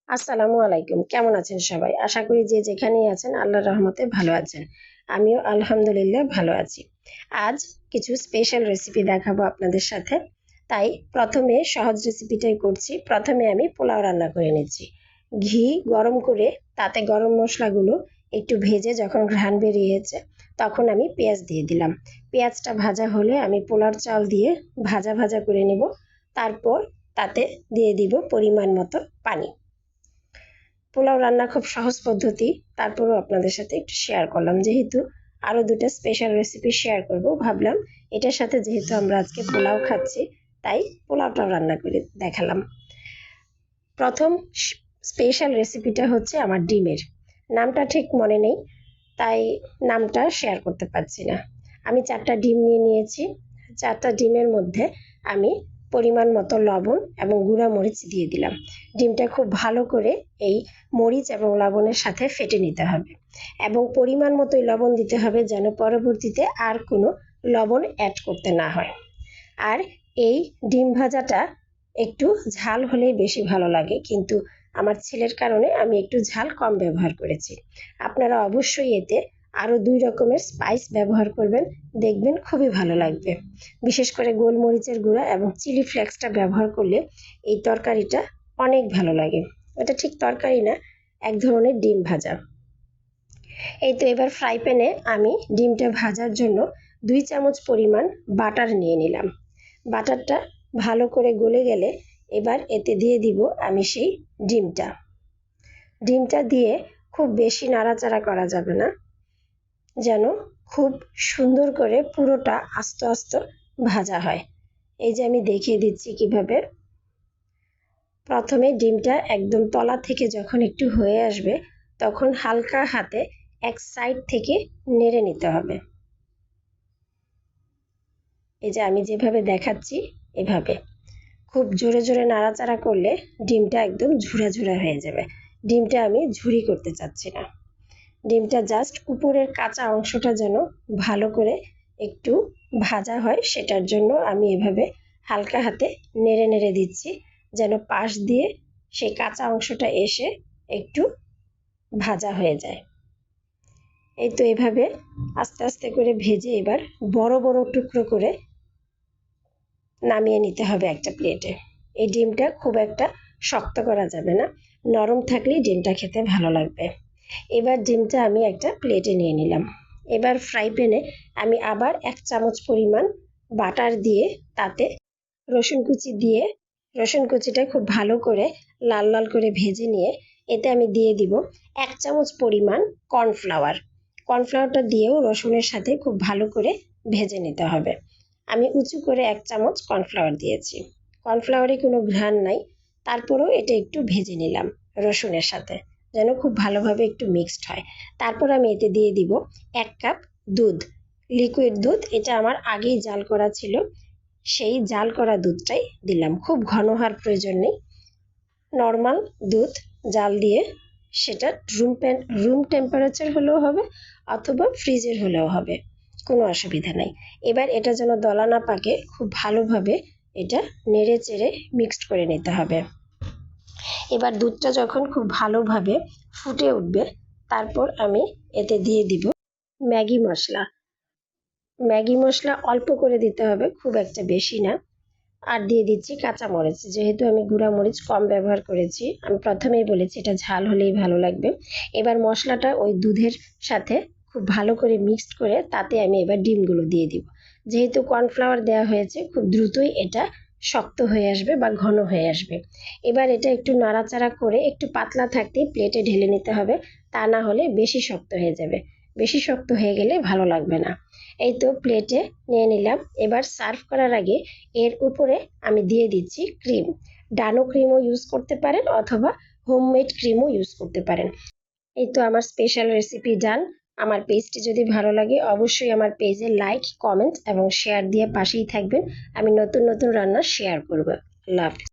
আসসালামু আলাইকুম। কেমন আছেন সবাই? আশা করি যে যেখানেই আছেন আল্লাহর রহমতে ভালো আছেন। আমিও আলহামদুলিল্লাহ ভালো আছি। আজ কিছু স্পেশাল রেসিপি দেখাবো আপনাদের সাথে। তাই প্রথমে সহজ রেসিপিটাই করছি। প্রথমে আমি পোলাও রান্না করে নিচ্ছি। ঘি গরম করে তাতে গরম মশলাগুলো একটু ভেজে যখন ঘ্রাণ বেরিয়েছে তখন আমি পেঁয়াজ দিয়ে দিলাম। পেঁয়াজটা ভাজা হলে আমি পোলার চাল দিয়ে ভাজা ভাজা করে নেব। তারপর তাতে দিয়ে দিব পরিমাণ মতো পানি। পোলাও রান্না খুব সহজ পদ্ধতি, তারপরও আপনাদের সাথে একটু শেয়ার করলাম। যেহেতু আরও দুটো স্পেশাল রেসিপি শেয়ার করব, ভাবলাম এটার সাথে যেহেতু আমরা আজকে পোলাও খাচ্ছি তাই পোলাওটাও রান্না করে দেখালাম। প্রথম স্পেশাল রেসিপিটা হচ্ছে আমার ডিমের। নামটা ঠিক মনে নেই তাই নামটা শেয়ার করতে পারছি না। আমি 4টা ডিম নিয়ে নিয়েছি। 4টা ডিমের মধ্যে আমি পরিমাণ মতো লবণ এবং গুঁড়া মরিচ দিয়ে দিলাম। ডিমটা খুব ভালো করে এই মরিচ এবং লবণের সাথে ফেটে নিতে হবে এবং পরিমাণ মতোই লবণ দিতে হবে যেন পরবর্তীতে আর কোনো লবণ অ্যাড করতে না হয়। আর এই ডিম ভাজাটা একটু ঝাল হলেই বেশি ভালো লাগে, কিন্তু আমার ছেলের কারণে আমি একটু ঝাল কম ব্যবহার করেছি। আপনারা অবশ্যই এতে আরও 2 রকমের স্পাইস ব্যবহার করবেন, দেখবেন খুবই ভালো লাগবে। বিশেষ করে গোলমরিচের গুঁড়া এবং চিলি ফ্লেক্সটা ব্যবহার করলে এই তরকারিটা অনেক ভালো লাগে। এটা ঠিক তরকারি না, এক ধরনের ডিম ভাজা। এই তো এবার ফ্রাই প্যানে আমি ডিমটা ভাজার জন্য 2 চামচ পরিমাণ বাটার নিয়ে নিলাম। বাটারটা ভালো করে গলে গেলে এবার এতে দিয়ে দিব আমি সেই ডিমটা দিয়ে খুব বেশি নাড়াচাড়া করা যাবে না, যেন খুব সুন্দর করে পুরোটা আস্তে আস্তে ভাজা হয়। এই যে আমি দেখিয়ে দিচ্ছি কিভাবে। প্রথমে ডিমটা একদম তলা থেকে যখন একটু হয়ে আসবে তখন হালকা হাতে এক সাইড থেকে নেড়ে নিতে হবে। এই যে আমি যেভাবে দেখাচ্ছি এভাবে খুব জোরে জোরে নাড়াচাড়া করলে ডিমটা একদম ঝুরা ঝুরা হয়ে যাবে। ডিমটা আমি ঝুরি করতে চাচ্ছি না। ডিমটা জাস্ট উপরের কাঁচা অংশটা যেন ভালো করে একটু ভাজা হয়, সেটার জন্য আমি এভাবে হালকা হাতে নেড়ে নেড়ে দিচ্ছি যেন পাশ দিয়ে সেই কাঁচা অংশটা এসে একটু ভাজা হয়ে যায়। এই তো এভাবে আস্তে আস্তে করে ভেজে এবার বড় বড় টুকরো করে নামিয়ে নিতে হবে একটা প্লেটে। এই ডিমটা খুব একটা শক্ত করা যাবে না, নরম থাকলেই ডিমটা খেতে ভালো লাগবে। এবার ডিমটা আমি একটা প্লেটে নিয়ে নিলাম। এবার ফ্রাই প্যানে আমি আবার 1 চামচ পরিমাণ বাটার দিয়ে তাতে রসুন কুচি দিয়ে রসুন কুচিটা খুব ভালো করে লাল লাল করে ভেজে নিয়ে এতে আমি দিয়ে দিব 1 চামচ পরিমাণ কর্নফ্লাওয়ার। কর্নফ্লাওয়ারটা দিয়েও রসুনের সাথে খুব ভালো করে ভেজে নিতে হবে। আমি উঁচু করে 1 চামচ কর্নফ্লাওয়ার দিয়েছি। কর্নফ্লাওয়ারে কোনো ঘ্রাণ নাই, তারপরেও এটা একটু ভেজে নিলাম রসুনের সাথে যেন খুব ভালোভাবে একটু মিক্সড হয়। তারপর আমি এতে দিয়ে দিব 1 কাপ দুধ, লিকুইড দুধ। এটা আমার আগেই জাল করা ছিল, সেই জাল করা দুধটাই দিলাম। খুব ঘন হওয়ার প্রয়োজন নেই, নর্মাল দুধ জাল দিয়ে সেটা রুম টেম্পারেচার হলেও হবে অথবা ফ্রিজের হলেও হবে, কোনো অসুবিধা নাই। এবার এটা যেন দলা না পাকে খুব ভালোভাবে এটা নেড়ে চেড়ে মিক্সড করে নিতে হবে। এবার দুধটা যখন খুব ভালোভাবে ফুটে উঠবে তারপর আমি এতে দিয়ে দিব ম্যাগি মশলা। ম্যাগি মশলা অল্প করে দিতে হবে, খুব একটা বেশি না। আর দিয়ে দিচ্ছি কাঁচামরিচ। যেহেতু আমি গুঁড়া মরিচ কম ব্যবহার করেছি, আমি প্রথমেই বলেছি এটা ঝাল হলেই ভালো লাগবে। এবার মশলাটা ওই দুধের সাথে খুব ভালো করে মিক্সড করে তাতে আমি এবার ডিমগুলো দিয়ে দিব। যেহেতু কর্নফ্লাওয়ার দেওয়া হয়েছে খুব দ্রুতই এটা শক্ত হয়ে আসবে বা ঘন হয়ে আসবে। এবার এটা একটু নাড়াচাড়া করে একটু পাতলা থাকতেই প্লেটে ঢেলে নিতে হবে, তা না হলে বেশি শক্ত হয়ে যাবে। বেশি শক্ত হয়ে গেলে ভালো লাগবে না। এই তো প্লেটে নিয়ে নিলাম। এবার সার্ভ করার আগে এর উপরে আমি দিয়ে দিচ্ছি ক্রিম। ডানো ক্রিমও ইউজ করতে পারেন অথবা হোমমেড ক্রিমও ইউজ করতে পারেন। এই তো আমার স্পেশাল রেসিপি ডান। আমার পেজটি যদি ভালো লাগে অবশ্যই আমার পেজে লাইক, কমেন্ট এবং শেয়ার দিয়ে পাশেই থাকবেন। আমি নতুন নতুন রান্না শেয়ার করব। আল্লাহ হাফেজ।